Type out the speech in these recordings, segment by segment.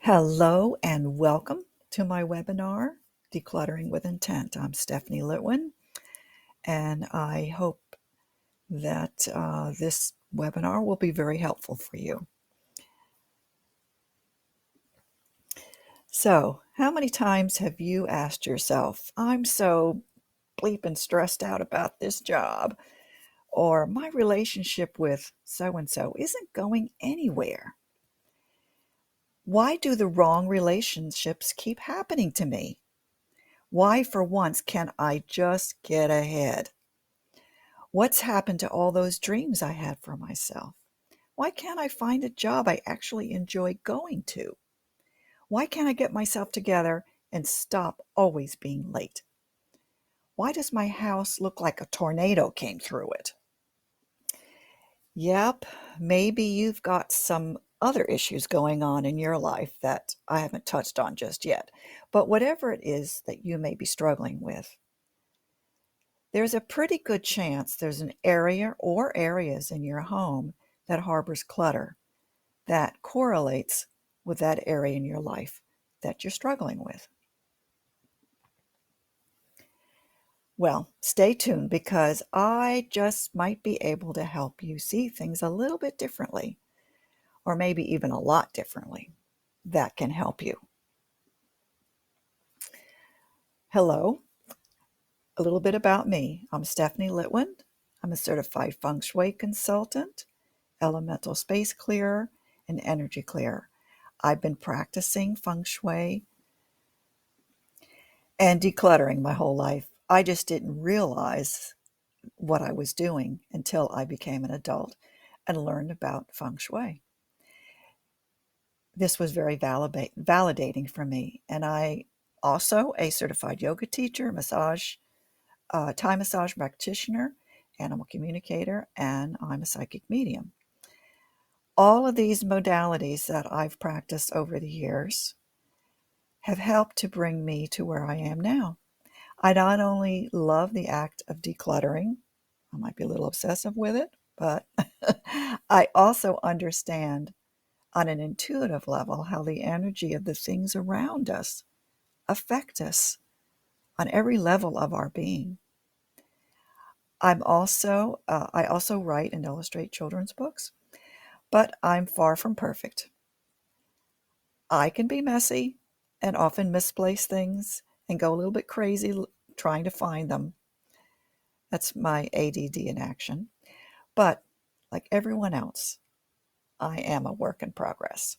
Hello and welcome to my webinar, Decluttering with Intent. I'm Stephanie Litwin, and I hope that this webinar will be very helpful for you. So, how many times have you asked yourself, I'm so bleeping stressed out about this job, or my relationship with so-and-so isn't going anywhere? Why do the wrong relationships keep happening to me? Why, for once, can't I just get ahead? What's happened to all those dreams I had for myself? Why can't I find a job I actually enjoy going to? Why can't I get myself together and stop always being late? Why does my house look like a tornado came through it? Yep, maybe you've got some other issues going on in your life that I haven't touched on just yet. But whatever it is that you may be struggling with, there's a pretty good chance there's an area or areas in your home that harbors clutter that correlates with that area in your life that you're struggling with. Well, stay tuned because I just might be able to help you see things a little bit differently, or maybe even a lot differently. That can help you. Hello, a little bit about me. I'm Stephanie Litwin. I'm a certified feng shui consultant, elemental space clearer, and energy clearer. I've been practicing feng shui and decluttering my whole life. I just didn't realize what I was doing until I became an adult and learned about feng shui. This was very validating for me. And I also a certified yoga teacher, Thai massage practitioner, animal communicator, and I'm a psychic medium. All of these modalities that I've practiced over the years have helped to bring me to where I am now. I not only love the act of decluttering, I might be a little obsessive with it, but I also understand on an intuitive level how the energy of the things around us affect us on every level of our being. I also write and illustrate children's books, but I'm far from perfect. I can be messy and often misplace things and go a little bit crazy trying to find them. That's my ADD in action. But like everyone else, I am a work in progress.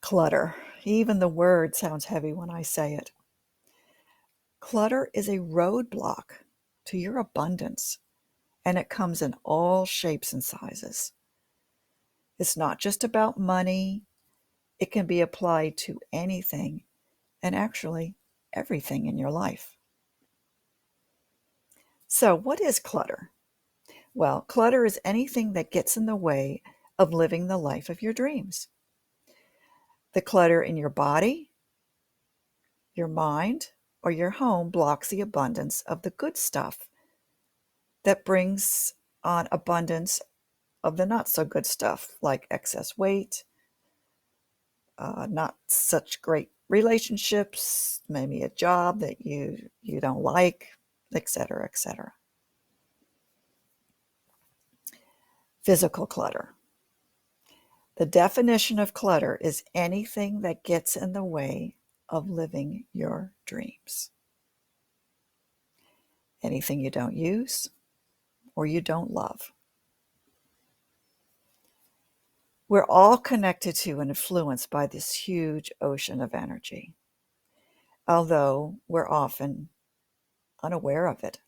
Clutter. Even the word sounds heavy when I say it. Clutter is a roadblock to your abundance, and it comes in all shapes and sizes. It's not just about money, it can be applied to anything and actually everything in your life. So, what is clutter? Well, clutter is anything that gets in the way of living the life of your dreams. The clutter in your body, your mind, or your home blocks the abundance of the good stuff that brings on abundance of the not so good stuff like excess weight, not such great relationships, maybe a job that you don't like, etc., etc. Physical clutter. The definition of clutter is anything that gets in the way of living your dreams. Anything you don't use or you don't love. We're all connected to and influenced by this huge ocean of energy, although we're often unaware of it.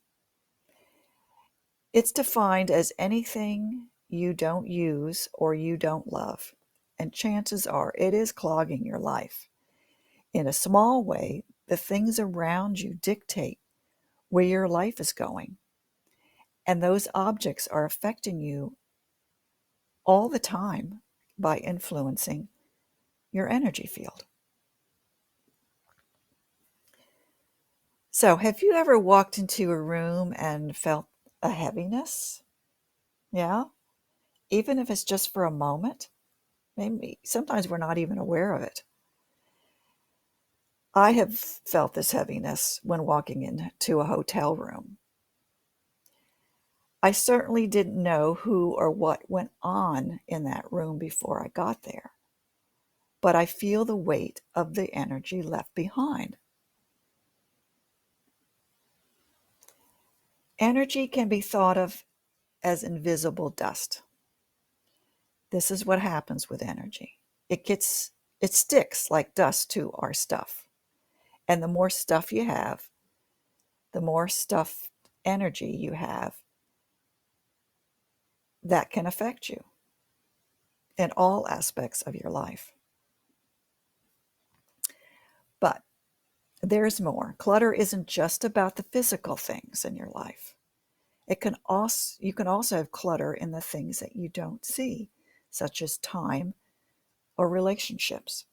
It's defined as anything you don't use or you don't love, and chances are it is clogging your life. In a small way, the things around you dictate where your life is going, and those objects are affecting you all the time by influencing your energy field. So, have you ever walked into a room and felt a heaviness? Yeah, even if it's just for a moment. Maybe sometimes we're not even aware of it. I have felt this heaviness when walking into a hotel room. I certainly didn't know who or what went on in that room before I got there, but I feel the weight of the energy left behind. Energy can be thought of as invisible dust. This is what happens with energy. It sticks like dust to our stuff. And the more stuff you have, the more stuff energy you have, that can affect you in all aspects of your life. But there's more. Clutter isn't just about the physical things in your life. You can also have clutter in the things that you don't see, such as time or relationships.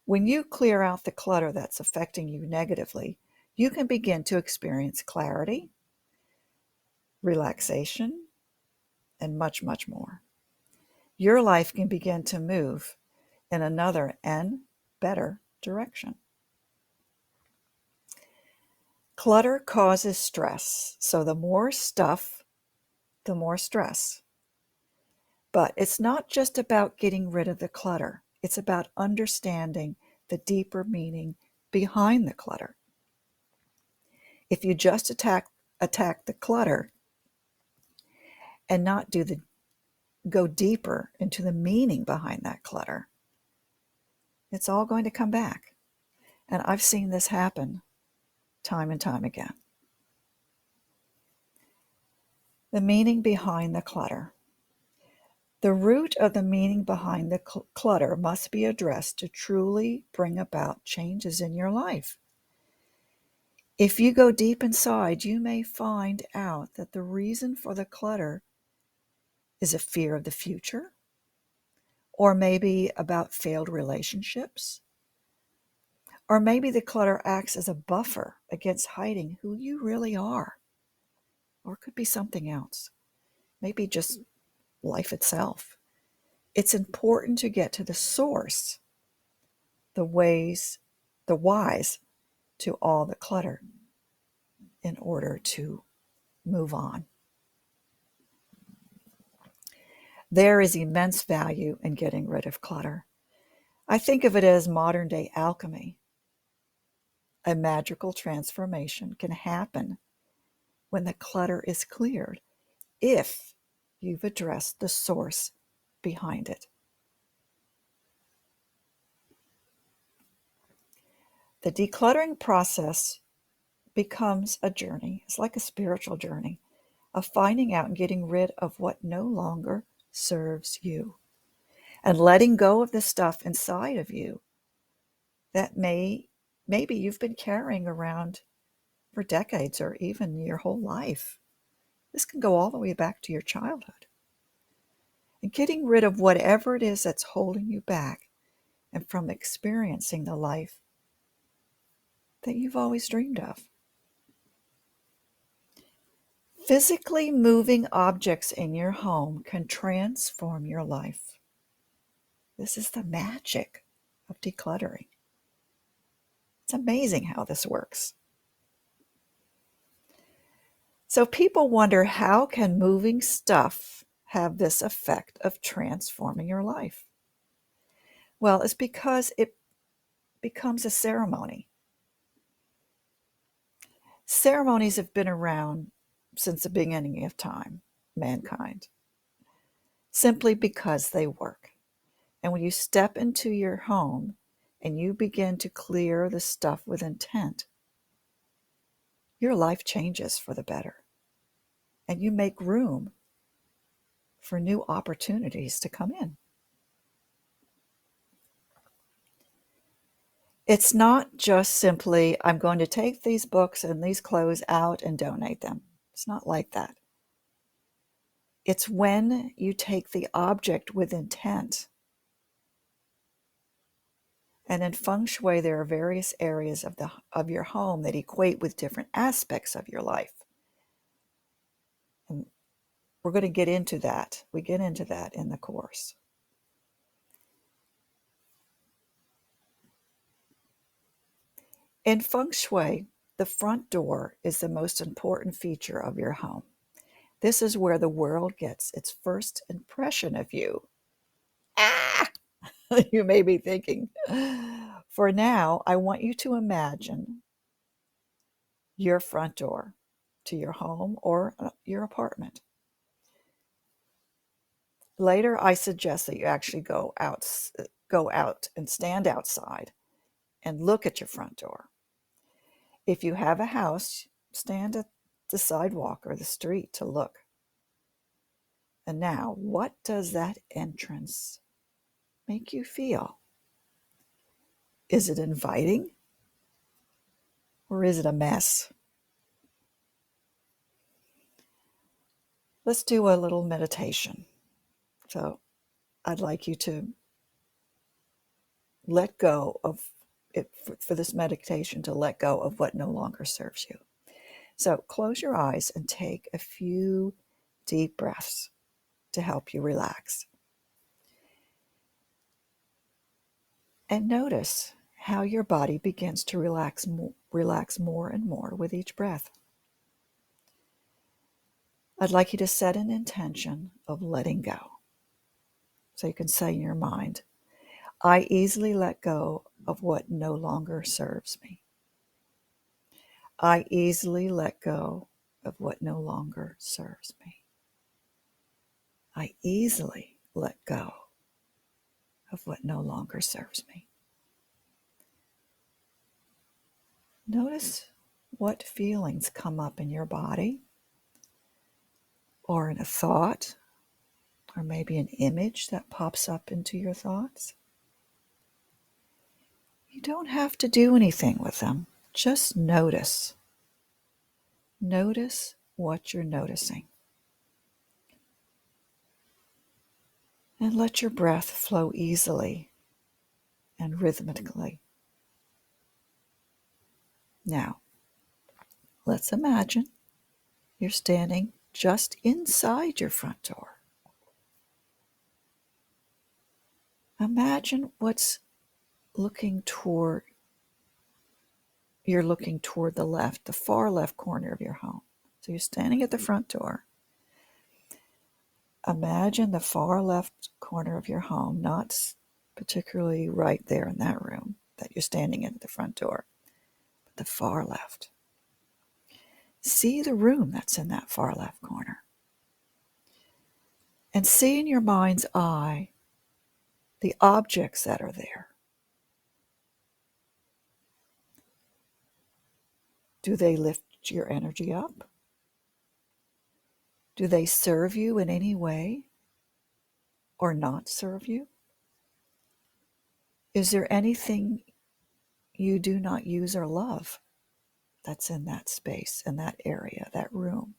When you clear out the clutter that's affecting you negatively, you can begin to experience clarity, relaxation, and much, much more. Your life can begin to move in another and better direction. Clutter causes stress, so the more stuff, the more stress. But it's not just about getting rid of the clutter, it's about understanding the deeper meaning behind the clutter. If you just attack the clutter and not go deeper into the meaning behind that clutter, it's all going to come back. And I've seen this happen time and time again. The meaning behind the clutter. The root of the meaning behind the clutter must be addressed to truly bring about changes in your life. If you go deep inside, you may find out that the reason for the clutter is a fear of the future, or maybe about failed relationships, or maybe the clutter acts as a buffer against hiding who you really are, or it could be something else, maybe just life itself. It's important to get to the source, the whys to all the clutter in order to move on. There is immense value in getting rid of clutter. I think of it as modern day alchemy. A magical transformation can happen when the clutter is cleared if you've addressed the source behind it. The decluttering process becomes a journey. It's like a spiritual journey of finding out and getting rid of what no longer serves you and letting go of the stuff inside of you that maybe you've been carrying around for decades or even your whole life. This can go all the way back to your childhood. And getting rid of whatever it is that's holding you back and from experiencing the life that you've always dreamed of. Physically moving objects in your home can transform your life. This is the magic of decluttering. It's amazing how this works. So people wonder, how can moving stuff have this effect of transforming your life? Well, it's because it becomes a ceremony. Ceremonies have been around since the beginning of time, mankind, simply because they work. And when you step into your home and you begin to clear the stuff with intent, your life changes for the better. And you make room for new opportunities to come in. It's not just simply, I'm going to take these books and these clothes out and donate them. It's not like that. It's when you take the object with intent. And in feng shui, there are various areas of your home that equate with different aspects of your life. And we're going to get into that. We get into that in the course. In feng shui, the front door is the most important feature of your home. This is where the world gets its first impression of you. Ah! You may be thinking. For now, I want you to imagine your front door to your home or your apartment. Later, I suggest that you actually go out and stand outside and look at your front door. If you have a house, stand at the sidewalk or the street to look. And now, what does that entrance make you feel? Is it inviting or is it a mess? Let's do a little meditation. So, I'd like you to let go of it for this meditation, to let go of what no longer serves you. So, close your eyes and take a few deep breaths to help you relax. And notice how your body begins to relax more and more with each breath. I'd like you to set an intention of letting go. So you can say in your mind, I easily let go of what no longer serves me. I easily let go of what no longer serves me. I easily let go of what no longer serves me. Notice what feelings come up in your body, or in a thought, or maybe an image that pops up into your thoughts. You don't have to do anything with them. Just notice. Notice what you're noticing. And let your breath flow easily and rhythmically. Now, let's imagine you're standing just inside your front door. Imagine you're looking toward the left, the far left corner of your home. So you're standing at the front door. Imagine the far left corner of your home, not particularly right there in that room that you're standing in at the front door, but the far left. See the room that's in that far left corner. And see in your mind's eye the objects that are there. Do they lift your energy up? Do they serve you in any way or not serve you? Is there anything you do not use or love that's in that space, in that area, that room?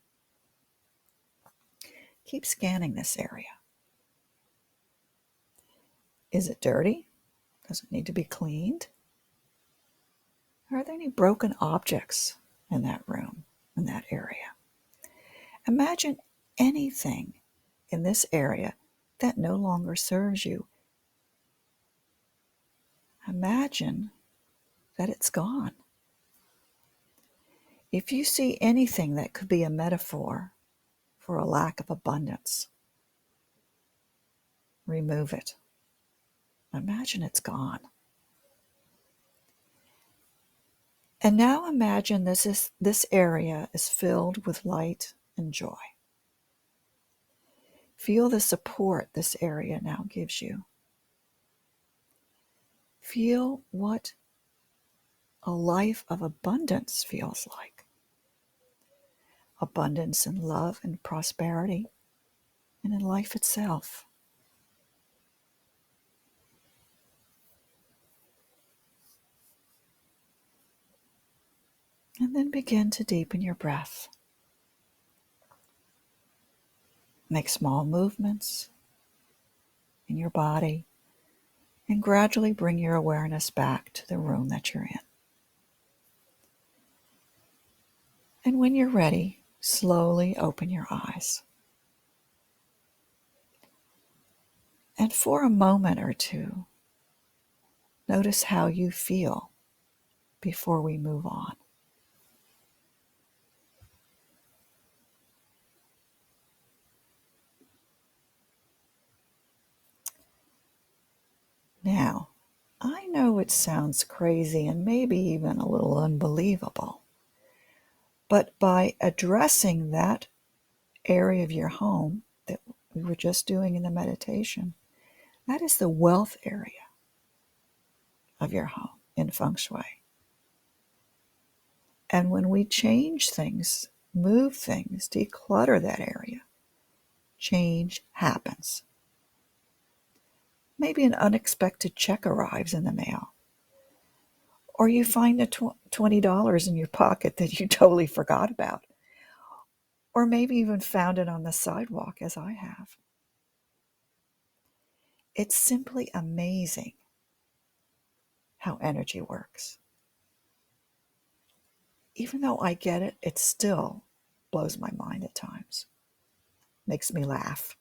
Keep scanning this area. Is it dirty? Does it need to be cleaned? Are there any broken objects in that room, in that area? Imagine anything in this area that no longer serves you. Imagine that it's gone. If you see anything that could be a metaphor for a lack of abundance, remove it. Imagine it's gone. And now imagine this area is filled with light and joy. Feel the support this area now gives you. Feel what a life of abundance feels like. Abundance in love and prosperity and in life itself. And then begin to deepen your breath. Make small movements in your body and gradually bring your awareness back to the room that you're in. And when you're ready, slowly open your eyes. And for a moment or two, notice how you feel before we move on. Now, I know it sounds crazy and maybe even a little unbelievable, but by addressing that area of your home that we were just doing in the meditation, that is the wealth area of your home in feng shui. And when we change things, move things, declutter that area, change happens. Maybe an unexpected check arrives in the mail, or you find a $20 in your pocket that you totally forgot about, or maybe even found it on the sidewalk, as I have. It's simply amazing how energy works. Even though I get it, it still blows my mind at times, makes me laugh.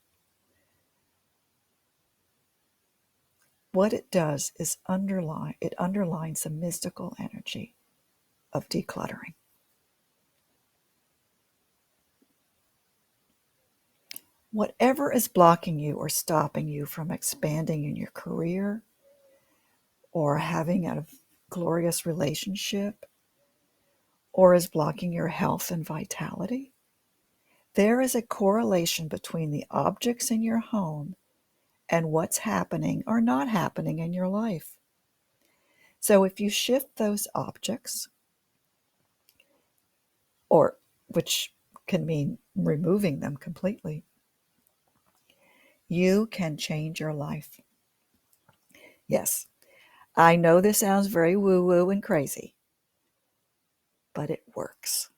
What it does is it underlines the mystical energy of decluttering. Whatever is blocking you or stopping you from expanding in your career or having a glorious relationship or is blocking your health and vitality, there is a correlation between the objects in your home and what's happening or not happening in your life. So if you shift those objects, or which can mean removing them completely, you can change your life. Yes, I know this sounds very woo-woo and crazy, but it works.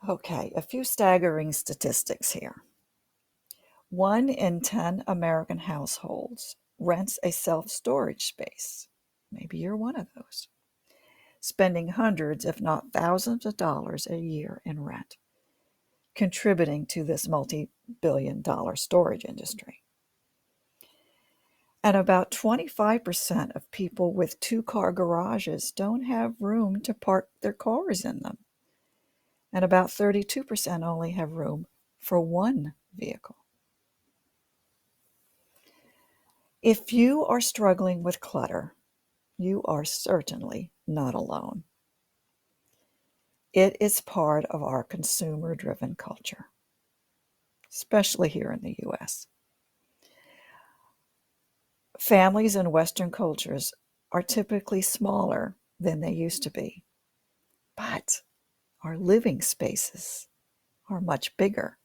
Okay, a few staggering statistics here. 1 in 10 American households rents a self-storage space. Maybe you're one of those, spending hundreds, if not thousands of dollars a year in rent, contributing to this multi-billion-dollar storage industry. And about 25% of people with two-car garages don't have room to park their cars in them. And about 32% only have room for one vehicle. If you are struggling with clutter, you are certainly not alone. It is part of our consumer-driven culture, especially here in the US. Families in Western cultures are typically smaller than they used to be, but our living spaces are much bigger.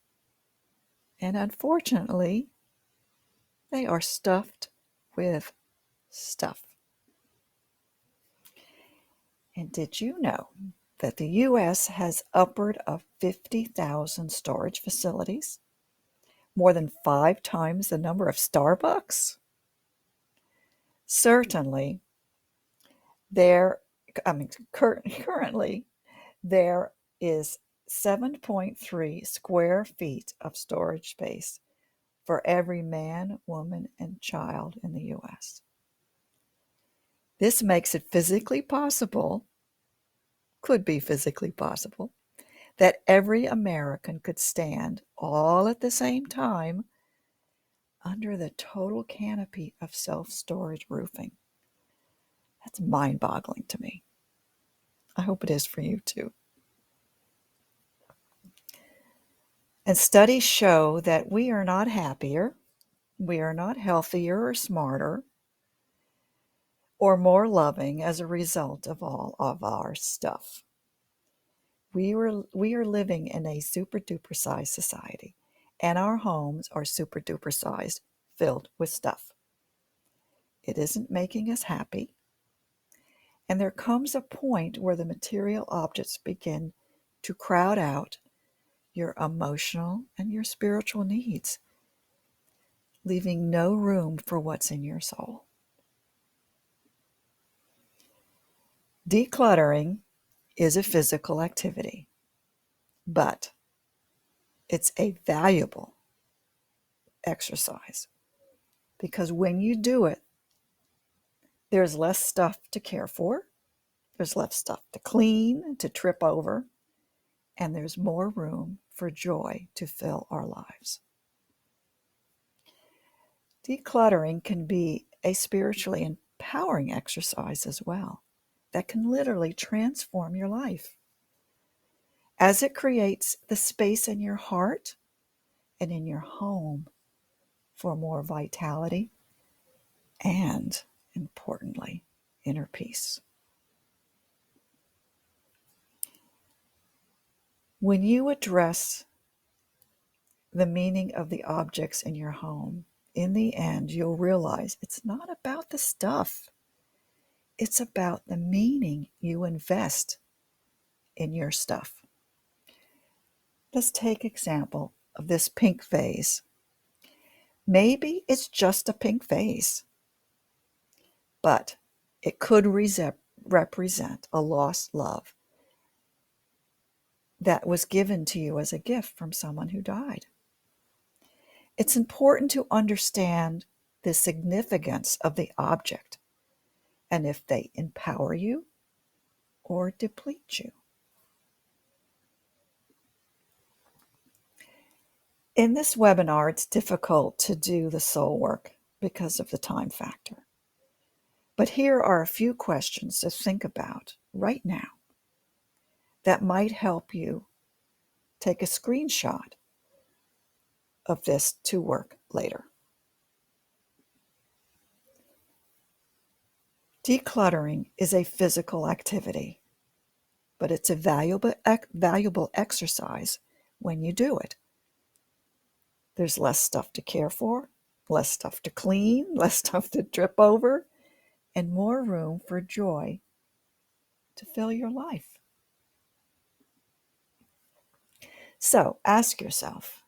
And unfortunately, they are stuffed with stuff. And did you know that the US has upward of 50,000 storage facilities? More than 5 times the number of Starbucks? Certainly, currently, there is 7.3 square feet of storage space for every man, woman, and child in the US. This makes it could be physically possible, that every American could stand all at the same time under the total canopy of self-storage roofing. That's mind-boggling to me. I hope it is for you too. And studies show that we are not happier, we are not healthier or smarter, or more loving as a result of all of our stuff. We are living in a super-duper sized society, and our homes are super-duper sized, filled with stuff. It isn't making us happy. And there comes a point where the material objects begin to crowd out your emotional and your spiritual needs, leaving no room for what's in your soul. Decluttering is a physical activity, but it's a valuable exercise because when you do it, There's less stuff to care for, there's less stuff to clean, to trip over, and there's more room for joy to fill our lives. Decluttering can be a spiritually empowering exercise as well that can literally transform your life, as it creates the space in your heart and in your home for more vitality and, importantly, inner peace. When you address the meaning of the objects in your home, in the end, you'll realize it's not about the stuff. It's about the meaning you invest in your stuff. Let's take example of this pink vase. Maybe it's just a pink vase, but it could represent a lost love that was given to you as a gift from someone who died. It's important to understand the significance of the object and if they empower you or deplete you. In this webinar, it's difficult to do the soul work because of the time factor. But here are a few questions to think about right now that might help you take a screenshot of this to work later. Decluttering is a physical activity, but it's a valuable exercise when you do it. There's less stuff to care for, less stuff to clean, less stuff to trip over, and more room for joy to fill your life. So ask yourself,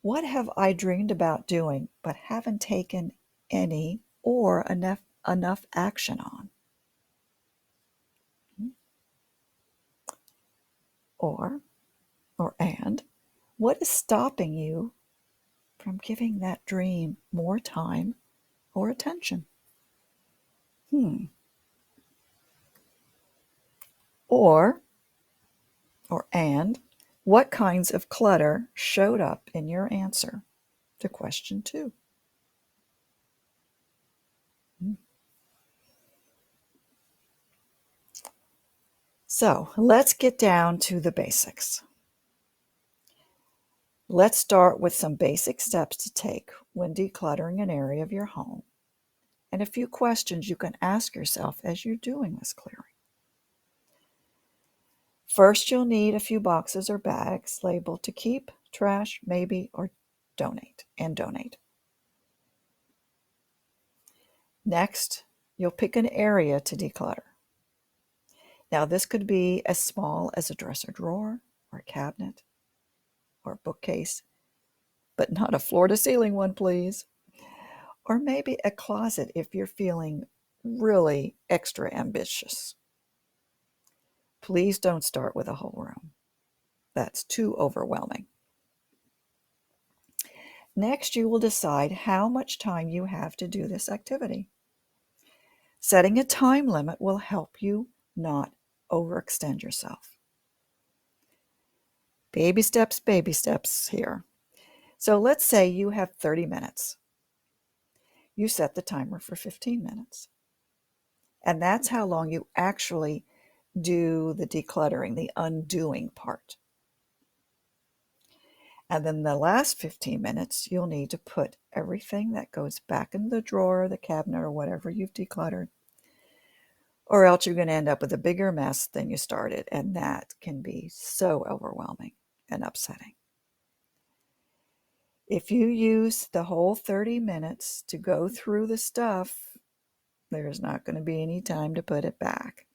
what have I dreamed about doing but haven't taken any or enough action on? Or what is stopping you from giving that dream more time or attention? Or what kinds of clutter showed up in your answer to question 2? So let's get down to the basics. Let's start with some basic steps to take when decluttering an area of your home and a few questions you can ask yourself as you're doing this clearing. First, you'll need a few boxes or bags labeled to keep, trash, maybe, or donate. Next, you'll pick an area to declutter. Now, this could be as small as a dresser drawer or a cabinet or a bookcase, but not a floor-to-ceiling one, please. Or maybe a closet if you're feeling really extra ambitious. Please don't start with a whole room. That's too overwhelming. Next, you will decide how much time you have to do this activity. Setting a time limit will help you not overextend yourself. Baby steps here. So let's say you have 30 minutes. You set the timer for 15 minutes. And that's how long you actually do the decluttering, the undoing part. And then the last 15 minutes, you'll need to put everything that goes back in the drawer, the cabinet, or whatever you've decluttered, or else you're going to end up with a bigger mess than you started, and that can be so overwhelming and upsetting. If you use the whole 30 minutes to go through the stuff, there's not going to be any time to put it back.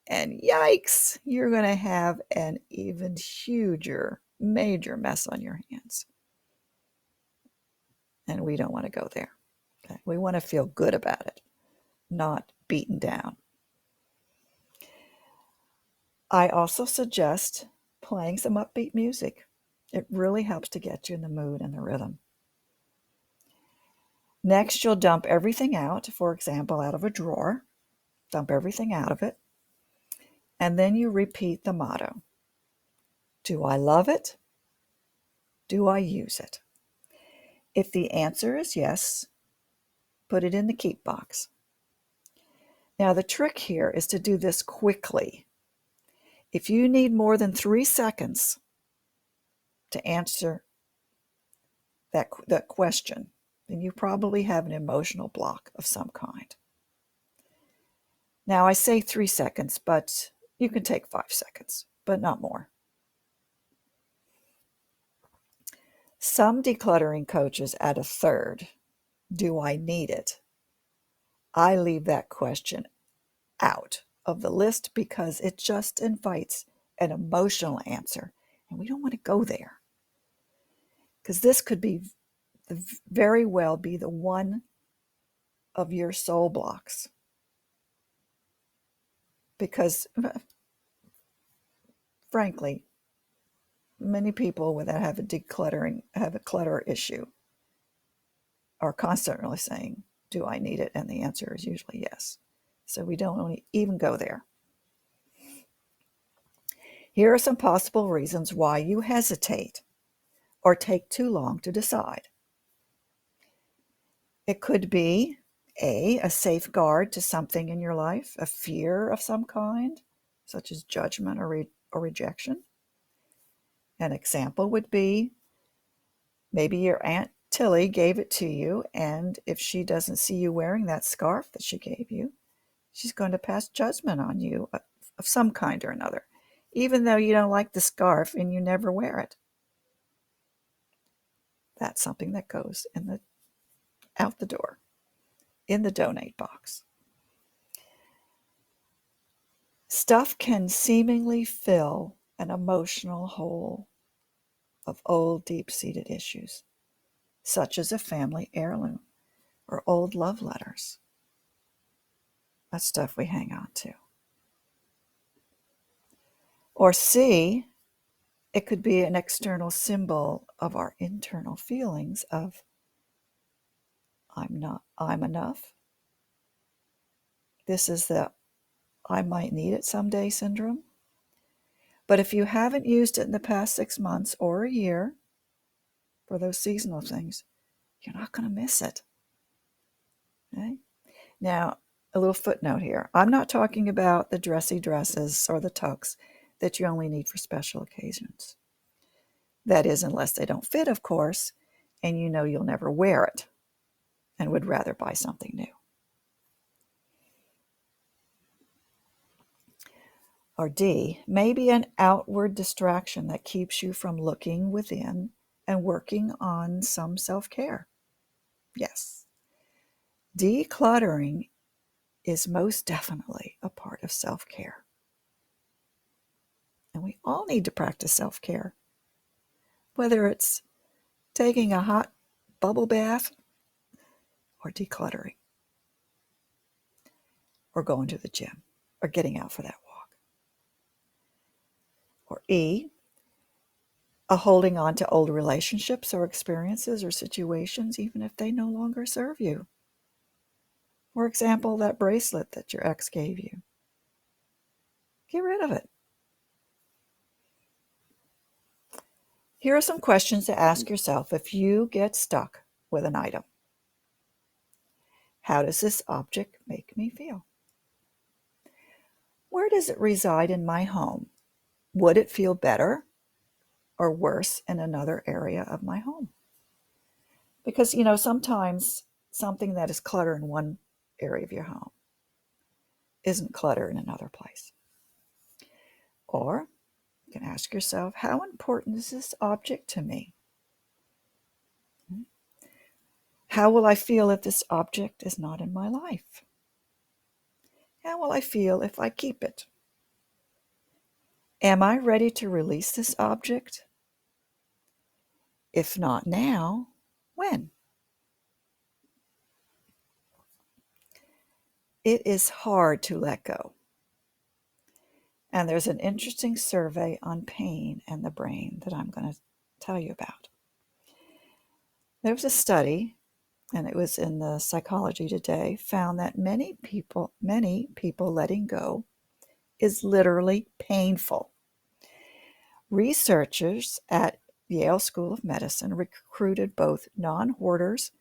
And yikes, you're going to have an even huger, major mess on your hands. And we don't want to go there. Okay? We want to feel good about it, not beaten down. I also suggest playing some upbeat music. It really helps to get you in the mood and the rhythm. Next, you'll dump everything out, for example, out of a drawer. Dump everything out of it. And then you repeat the motto. Do I love it? Do I use it? If the answer is yes, put it in the keep box. Now, the trick here is to do this quickly. If you need more than 3 seconds to answer that question, then you probably have an emotional block of some kind. Now, I say 3 seconds, but you can take 5 seconds, but not more. Some decluttering coaches add a third. Do I need it? I leave that question out of the list because it just invites an emotional answer, and we don't want to go there. Because this could be very well be the one of your soul blocks. Because, frankly, many people that have a clutter issue are constantly saying, do I need it? And the answer is usually yes. So we don't even go there. Here are some possible reasons why you hesitate or take too long to decide. It could be a safeguard to something in your life, a fear of some kind, such as judgment or rejection. An example would be maybe your Aunt Tilly gave it to you, and if she doesn't see you wearing that scarf that she gave you, she's going to pass judgment on you of some kind or another, even though you don't like the scarf and you never wear it. That's something that goes out the door, in the donate box. Stuff can seemingly fill an emotional hole of old, deep-seated issues, such as a family heirloom or old love letters. That's stuff we hang on to. Or C, it could be an external symbol of our internal feelings of I'm enough. This is the I might need it someday syndrome. But if you haven't used it in the past 6 months or a year for those seasonal things, you're not going to miss it. Okay? Now, a little footnote here. I'm not talking about the dressy dresses or the tucks that you only need for special occasions. That is, unless they don't fit, of course, and you know you'll never wear it and would rather buy something new. Or D, maybe an outward distraction that keeps you from looking within and working on some self-care. Yes, decluttering is most definitely a part of self-care. And we all need to practice self-care, whether it's taking a hot bubble bath or decluttering or going to the gym or getting out for that walk. Or E, a holding on to old relationships or experiences or situations, even if they no longer serve you. For example, that bracelet that your ex gave you. Get rid of it. Here are some questions to ask yourself if you get stuck with an item. How does this object make me feel? Where does it reside in my home? Would it feel better or worse in another area of my home? Because, sometimes something that is clutter in one area of your home isn't clutter in another place. Or you can ask yourself, how important is this object to me? How will I feel if this object is not in my life? How will I feel if I keep it? Am I ready to release this object? If not now, when? It is hard to let go. And there's an interesting survey on pain and the brain that I'm going to tell you about. There was a study and it was in the Psychology Today, found that many people letting go is literally painful. Researchers at Yale School of Medicine recruited both non-hoarders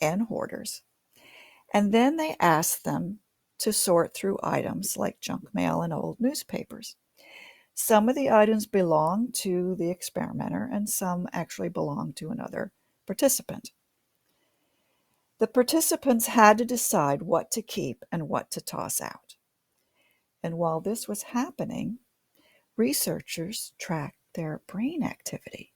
and hoarders, and then they asked them to sort through items like junk mail and old newspapers. Some of the items belonged to the experimenter, and some actually belonged to another participant. The participants had to decide what to keep and what to toss out. And while this was happening, researchers tracked their brain activity.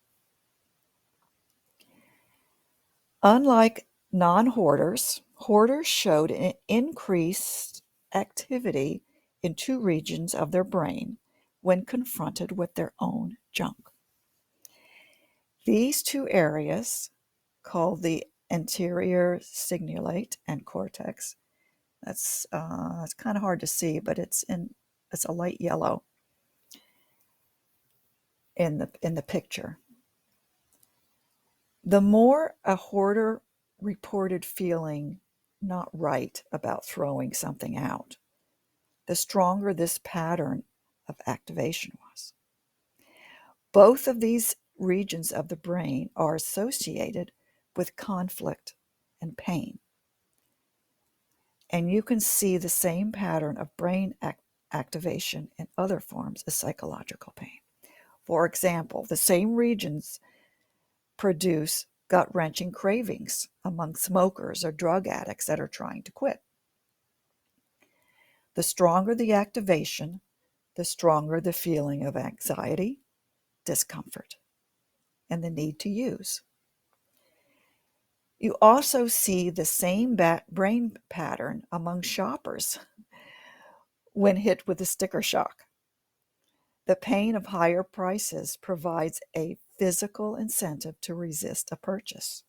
Unlike non-hoarders, hoarders showed an increased activity in two regions of their brain when confronted with their own junk. These two areas, called the anterior cingulate and cortex, it's kind of hard to see, but it's a light yellow in the picture. The more a hoarder reported feeling not right about throwing something out, the stronger this pattern of activation was. Both of these regions of the brain are associated with conflict and pain. And you can see the same pattern of brain activation in other forms of psychological pain. For example, the same regions produce gut-wrenching cravings among smokers or drug addicts that are trying to quit. The stronger the activation, the stronger the feeling of anxiety, discomfort, and the need to use. You also see the same brain pattern among shoppers when hit with the sticker shock. The pain of higher prices provides a physical incentive to resist a purchase.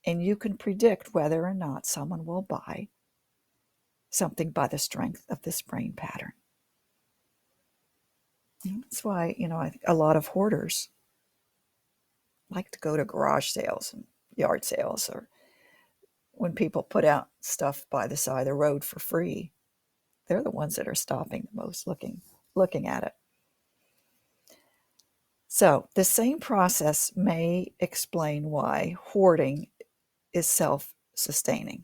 And you can predict whether or not someone will buy something by the strength of this brain pattern. That's why, I think a lot of hoarders like to go to garage sales and yard sales, or when people put out stuff by the side of the road for free. They're the ones that are stopping the most, looking at it. So the same process may explain why hoarding is self-sustaining.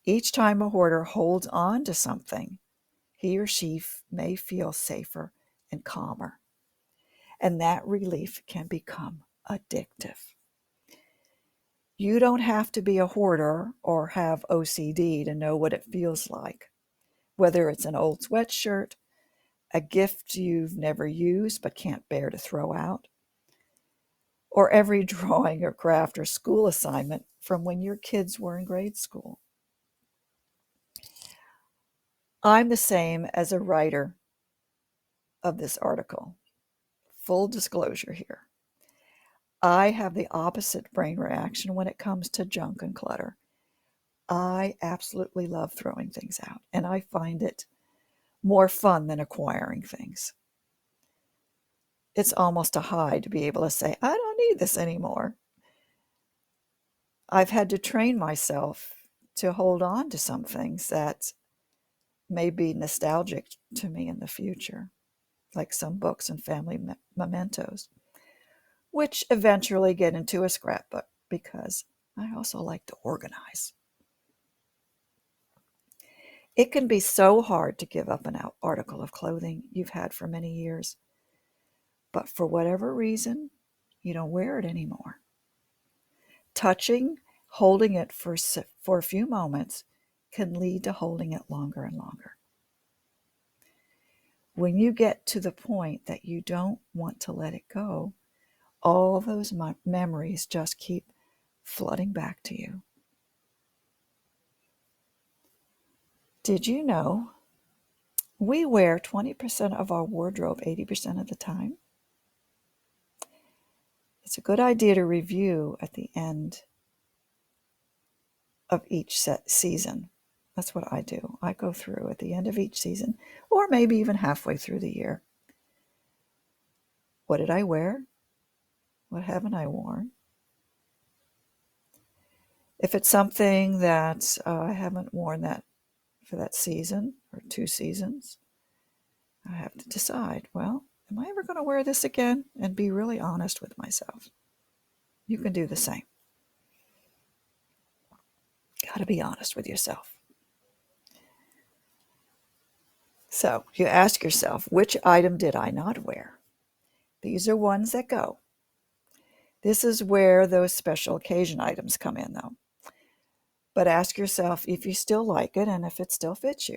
Each time a hoarder holds on to something, he or she may feel safer and calmer, and that relief can become addictive. You don't have to be a hoarder or have OCD to know what it feels like, whether it's an old sweatshirt, a gift you've never used but can't bear to throw out, or every drawing or craft or school assignment from when your kids were in grade school. I'm the same as a writer of this article. Full disclosure here. I have the opposite brain reaction when it comes to junk and clutter. I absolutely love throwing things out, and I find it more fun than acquiring things. It's almost a high to be able to say, I don't need this anymore. I've had to train myself to hold on to some things that may be nostalgic to me in the future, like some books and family mementos, which eventually get into a scrapbook because I also like to organize. It can be so hard to give up an article of clothing you've had for many years, but for whatever reason, you don't wear it anymore. Touching, holding it for a few moments can lead to holding it longer and longer. When you get to the point that you don't want to let it go, all those memories just keep flooding back to you. Did you know we wear 20% of our wardrobe 80% of the time? It's a good idea to review at the end of each season. That's what I do. I go through at the end of each season, or maybe even halfway through the year. What did I wear? What haven't I worn? If it's something that I haven't worn that for that season or 2 seasons, I have to decide, well, am I ever going to wear this again? And be really honest with myself. You can do the same. Got to be honest with yourself. So you ask yourself, which item did I not wear? These are ones that go. This is where those special occasion items come in, though. But ask yourself if you still like it and if it still fits you.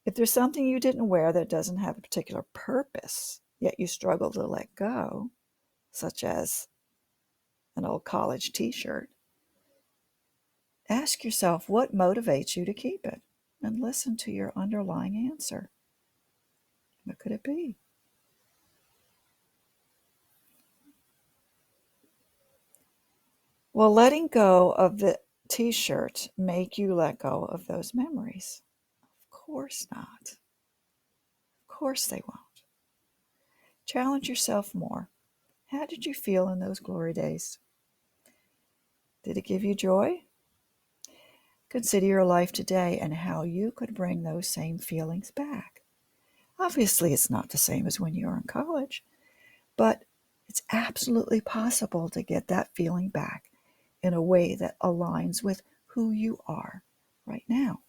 If there's something you didn't wear that doesn't have a particular purpose, yet you struggle to let go, such as an old college t-shirt, ask yourself what motivates you to keep it and listen to your underlying answer. What could it be? Will letting go of the t-shirt make you let go of those memories? Of course not. Of course they won't. Challenge yourself more. How did you feel in those glory days? Did it give you joy? Consider your life today and how you could bring those same feelings back. Obviously, it's not the same as when you were in college, but it's absolutely possible to get that feeling back in a way that aligns with who you are right now.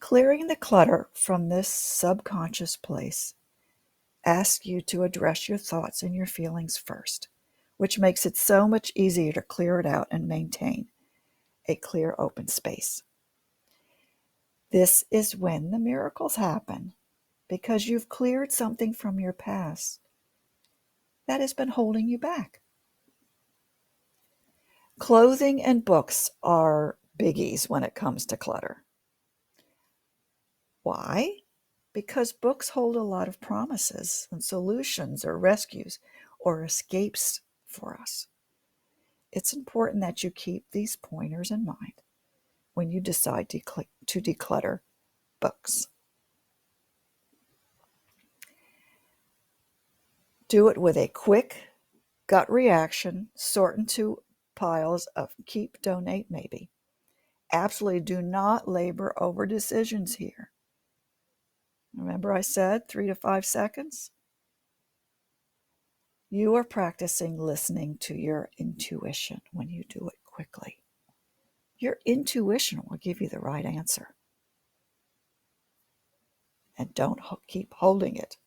Clearing the clutter from this subconscious place asks you to address your thoughts and your feelings first, which makes it so much easier to clear it out and maintain a clear, open space. This is when the miracles happen, because you've cleared something from your past that has been holding you back. Clothing and books are biggies when it comes to clutter. Why? Because books hold a lot of promises and solutions or rescues or escapes for us. It's important that you keep these pointers in mind when you decide to declutter books. Do it with a quick gut reaction, sort into piles of keep, donate, maybe. Absolutely do not labor over decisions here. Remember I said 3 to 5 seconds? You are practicing listening to your intuition when you do it quickly. Your intuition will give you the right answer. And don't keep holding it.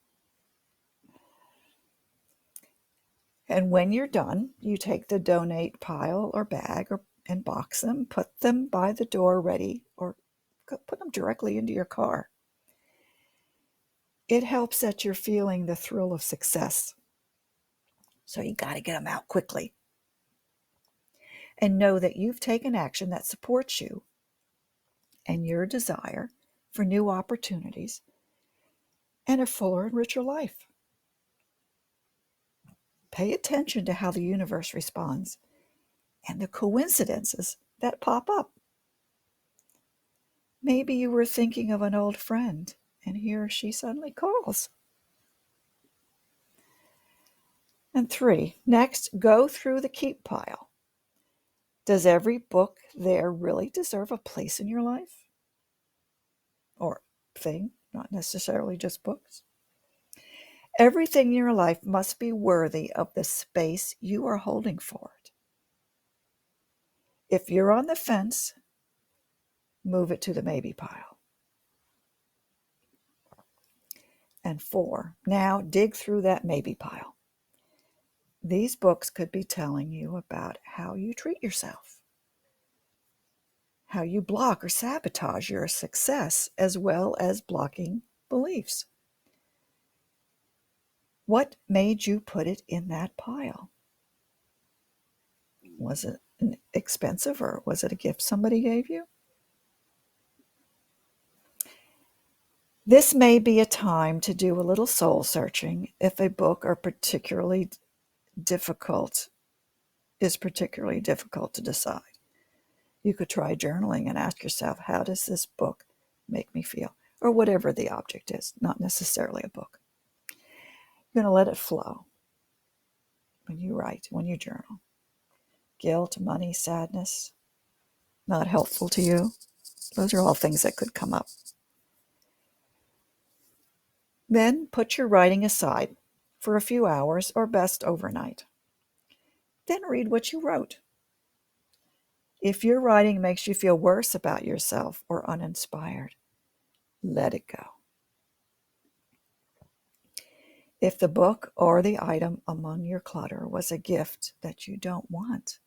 And when you're done, you take the donate pile or bag and box them, put them by the door ready, or put them directly into your car. It helps that you're feeling the thrill of success. So you got to get them out quickly. And know that you've taken action that supports you and your desire for new opportunities and a fuller and richer life. Pay attention to how the universe responds and the coincidences that pop up. Maybe you were thinking of an old friend and here she suddenly calls. And 3, next, go through the keep pile. Does every book there really deserve a place in your life? Or thing, not necessarily just books. Everything in your life must be worthy of the space you are holding for it. If you're on the fence, move it to the maybe pile. And 4, now dig through that maybe pile. These books could be telling you about how you treat yourself, how you block or sabotage your success, as well as blocking beliefs. What made you put it in that pile? Was it expensive or was it a gift somebody gave you? This may be a time to do a little soul searching if a book is particularly difficult to decide. You could try journaling and ask yourself, how does this book make me feel? Or whatever the object is, not necessarily a book. You're going to let it flow. when you write, when you journal. Guilt, money, sadness, not helpful to you. Those are all things that could come up. Then put your writing aside for a few hours or best overnight. Then read what you wrote. If your writing makes you feel worse about yourself or uninspired, let it go. If the book or the item among your clutter was a gift that you don't want,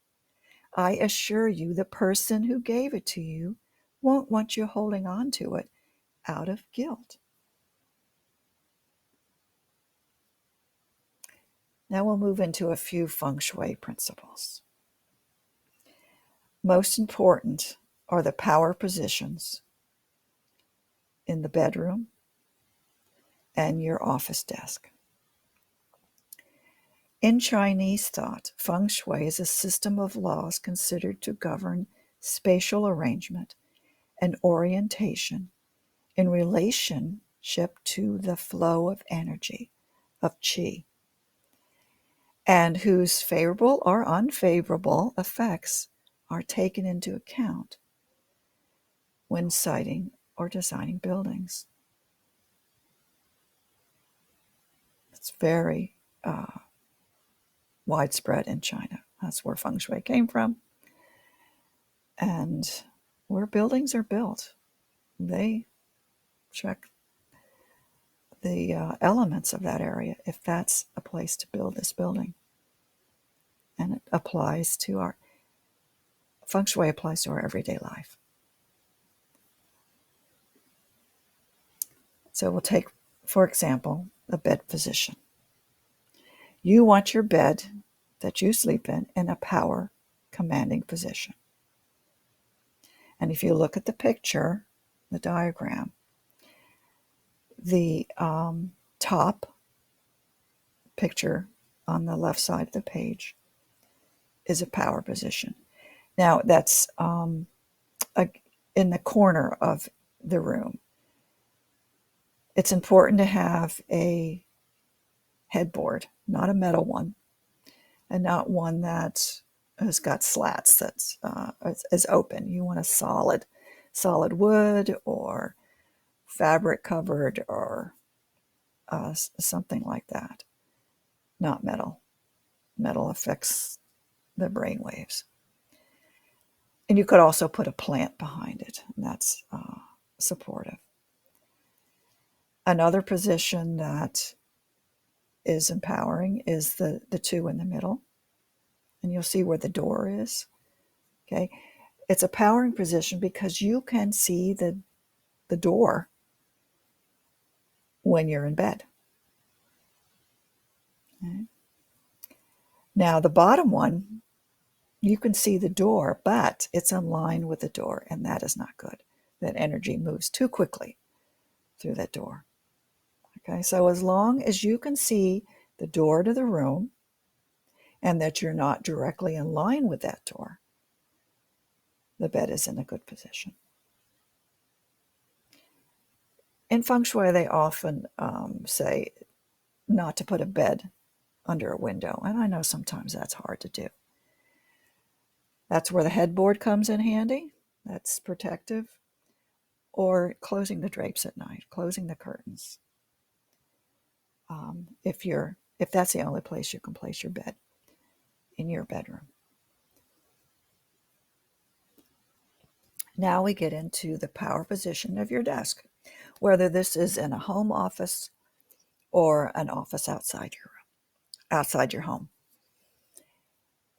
I assure you the person who gave it to you won't want you holding on to it out of guilt. Now we'll move into a few feng shui principles. Most important are the power positions in the bedroom and your office desk. In Chinese thought, feng shui is a system of laws considered to govern spatial arrangement and orientation in relationship to the flow of energy, of qi, and whose favorable or unfavorable effects are taken into account when siting or designing buildings. It's very widespread in China. That's where feng shui came from. And where buildings are built, they check the elements of that area if that's a place to build this building. And it applies to our feng shui applies to our everyday life. So we'll take, for example, the bed position. You want your bed that you sleep in a power commanding position. And if you look at the picture, the diagram, the top picture on the left side of the page is a power position. Now that's in the corner of the room. It's important to have a headboard, not a metal one, and not one that has got slats that's is open. You want a solid wood or fabric covered or something like that. Not metal. Metal affects the brain waves. And you could also put a plant behind it, and that's supportive. Another position that is empowering is the two in the middle. And you'll see where the door is. Okay. It's a powering position because you can see the door when you're in bed. Okay. Now, the bottom one, you can see the door, but it's in line with the door, and that is not good. That energy moves too quickly through that door. Okay, so as long as you can see the door to the room and that you're not directly in line with that door, the bed is in a good position. In feng shui, they often say not to put a bed under a window, and I know sometimes that's hard to do. That's where the headboard comes in handy. That's protective. Or closing the drapes at night, closing the curtains. If that's the only place you can place your bed, in your bedroom. Now we get into the power position of your desk, whether this is in a home office or an office outside your home.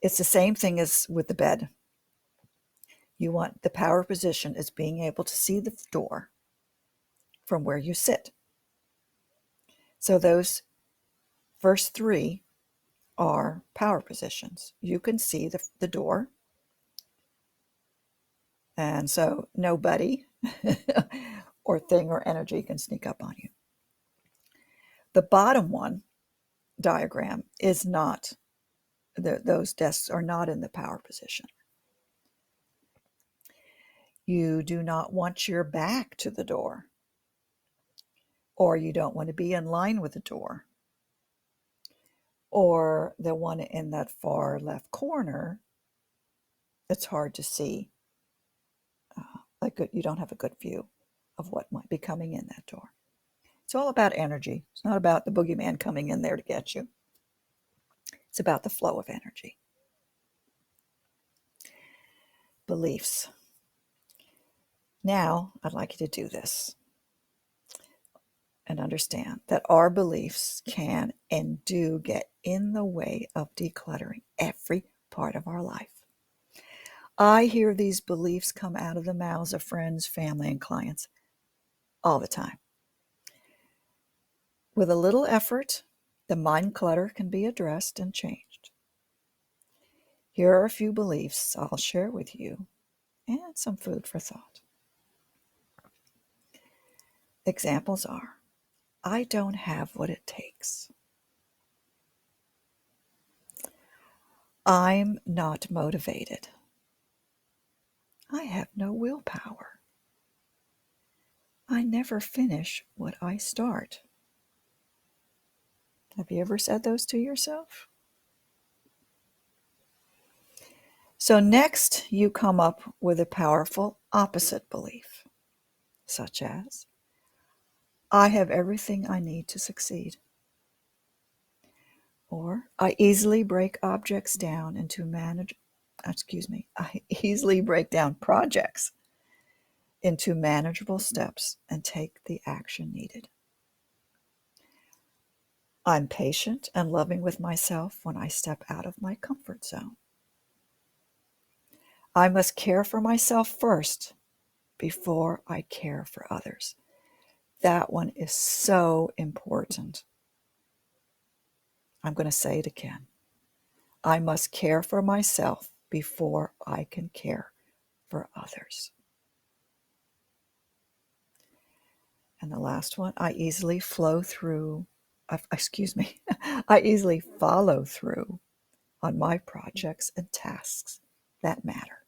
It's the same thing as with the bed. You want the power position as being able to see the door from where you sit. So those first three are power positions. You can see the door, and so nobody or thing or energy can sneak up on you. The bottom one diagram is not, those desks are not in the power position. You do not want your back to the door, or you don't want to be in line with the door, or the one in that far left corner, it's hard to see. You don't have a good view of what might be coming in that door. It's all about energy. It's not about the boogeyman coming in there to get you. It's about the flow of energy. Beliefs. Now, I'd like you to do this and understand that our beliefs can and do get in the way of decluttering every part of our life. I hear these beliefs come out of the mouths of friends, family, and clients all the time. With a little effort, the mind clutter can be addressed and changed. Here are a few beliefs I'll share with you and some food for thought. Examples are, I don't have what it takes. I'm not motivated. I have no willpower. I never finish what I start. Have you ever said those to yourself? So next, you come up with a powerful opposite belief, such as, I have everything I need to succeed. Or, I easily break objects down into I easily break down projects into manageable steps and take the action needed. I'm patient and loving with myself when I step out of my comfort zone. I must care for myself first before I care for others. That one is so important. I'm going to say it again. I must care for myself before I can care for others. And the last one, I easily follow through on my projects and tasks that matter.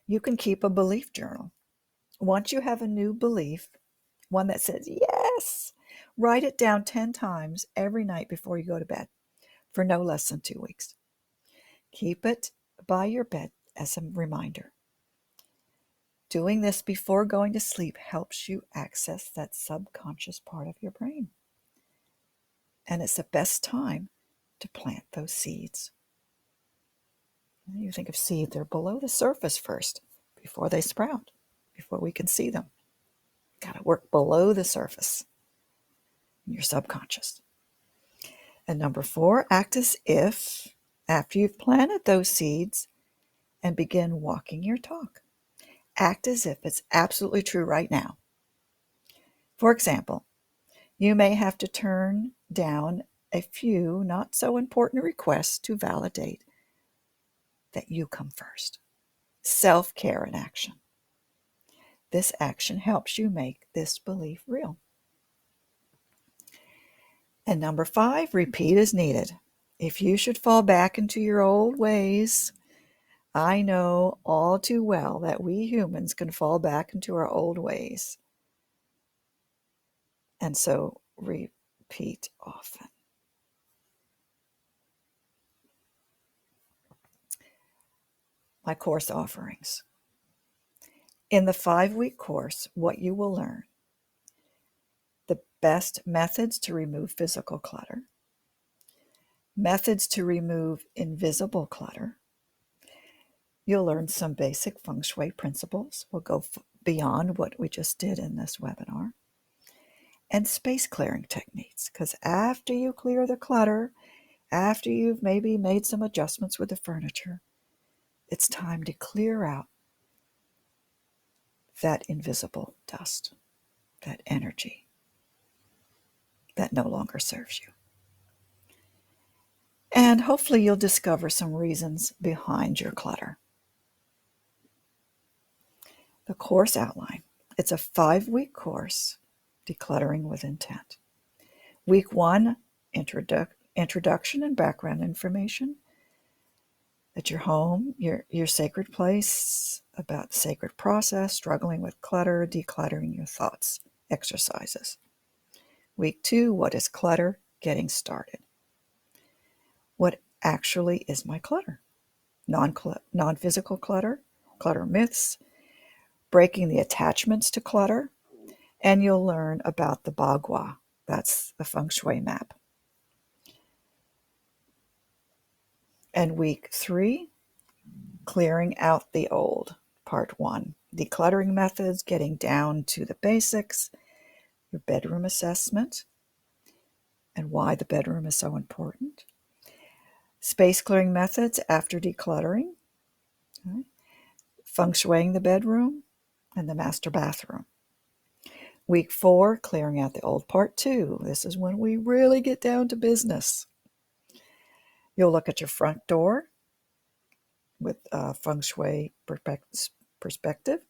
You can keep a belief journal. Once you have a new belief, one that says yes, write it down 10 times every night before you go to bed for no less than 2 weeks. Keep it by your bed as a reminder. Doing this before going to sleep helps you access that subconscious part of your brain. And it's the best time to plant those seeds. You think of seeds, they're below the surface first, before they sprout, before we can see them. Got to work below the surface in your subconscious. And number 4, act as if, after you've planted those seeds, and begin walking your talk. Act as if it's absolutely true right now. For example, you may have to turn down a few not so important requests to validate that you come first. Self-care in action. This action helps you make this belief real. And number 5, repeat as needed. If you should fall back into your old ways, I know all too well that we humans can fall back into our old ways. And so repeat often. My course offerings. In the 5-week course, what you will learn: the best methods to remove physical clutter, methods to remove invisible clutter. You'll learn some basic feng shui principles. We'll go beyond what we just did in this webinar. And space clearing techniques, because after you clear the clutter, after you've maybe made some adjustments with the furniture, it's time to clear out that invisible dust, that energy that no longer serves you. And hopefully you'll discover some reasons behind your clutter. The course outline. It's a 5-week course, Decluttering with Intent. Week 1, introduction and background information at your home, your sacred place, about the sacred process, struggling with clutter, decluttering your thoughts, exercises. Week 2, what is clutter? Getting started. What actually is my clutter? Non-physical clutter, clutter myths, breaking the attachments to clutter, and you'll learn about the bagua. That's the feng shui map. And week 3, clearing out the old, part 1. Decluttering methods, getting down to the basics, your bedroom assessment, and why the bedroom is so important. Space clearing methods after decluttering, okay. Feng shuiing the bedroom, and the master bathroom. Week 4, clearing out the old, part 2. This is when we really get down to business. You'll look at your front door with feng shui perspective,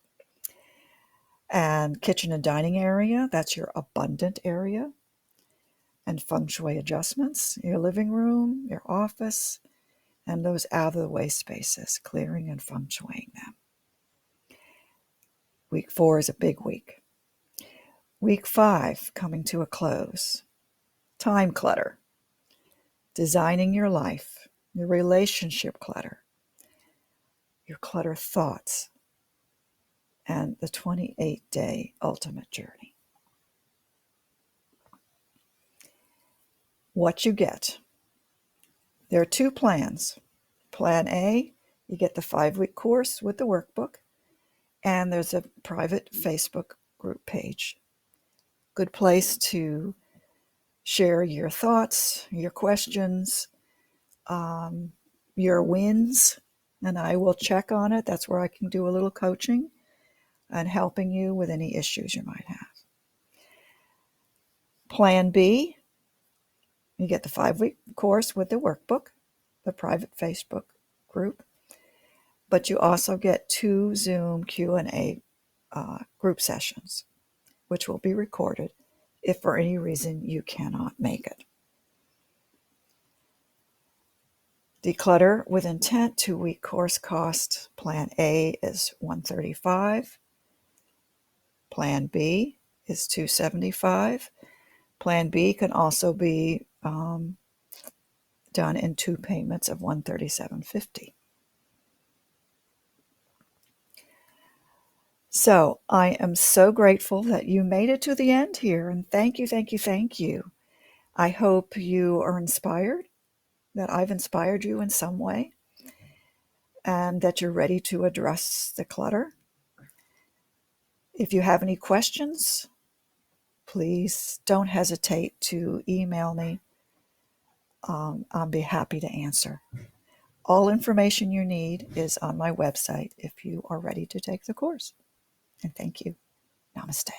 and kitchen and dining area, that's your abundant area, and feng shui adjustments, your living room, your office, and those out of the way spaces, clearing and feng shuiing them. Week 4 is a big week. Week 5 coming to a close. Time clutter, designing your life, your relationship clutter, your clutter thoughts, and the 28-day ultimate journey. What you get. There are 2 plans. Plan A, you get the 5-week course with the workbook, and there's a private Facebook group page. Good place to share your thoughts, your questions, your wins, and I will check on it. That's where I can do a little coaching and helping you with any issues you might have. Plan B, you get the 5-week course with the workbook, the private Facebook group, but you also get 2 Zoom Q&A group sessions, which will be recorded if for any reason you cannot make it. Declutter with Intent 2-week course cost. Plan A is $135. Plan B is $275. Plan B can also be done in 2 payments of $137.50. So I am so grateful that you made it to the end here, and thank you, thank you, thank you. I hope you are inspired, that I've inspired you in some way, and that you're ready to address the clutter. If you have any questions, please don't hesitate to email me. I'll be happy to answer. All information you need is on my website if you are ready to take the course. And thank you. Namaste.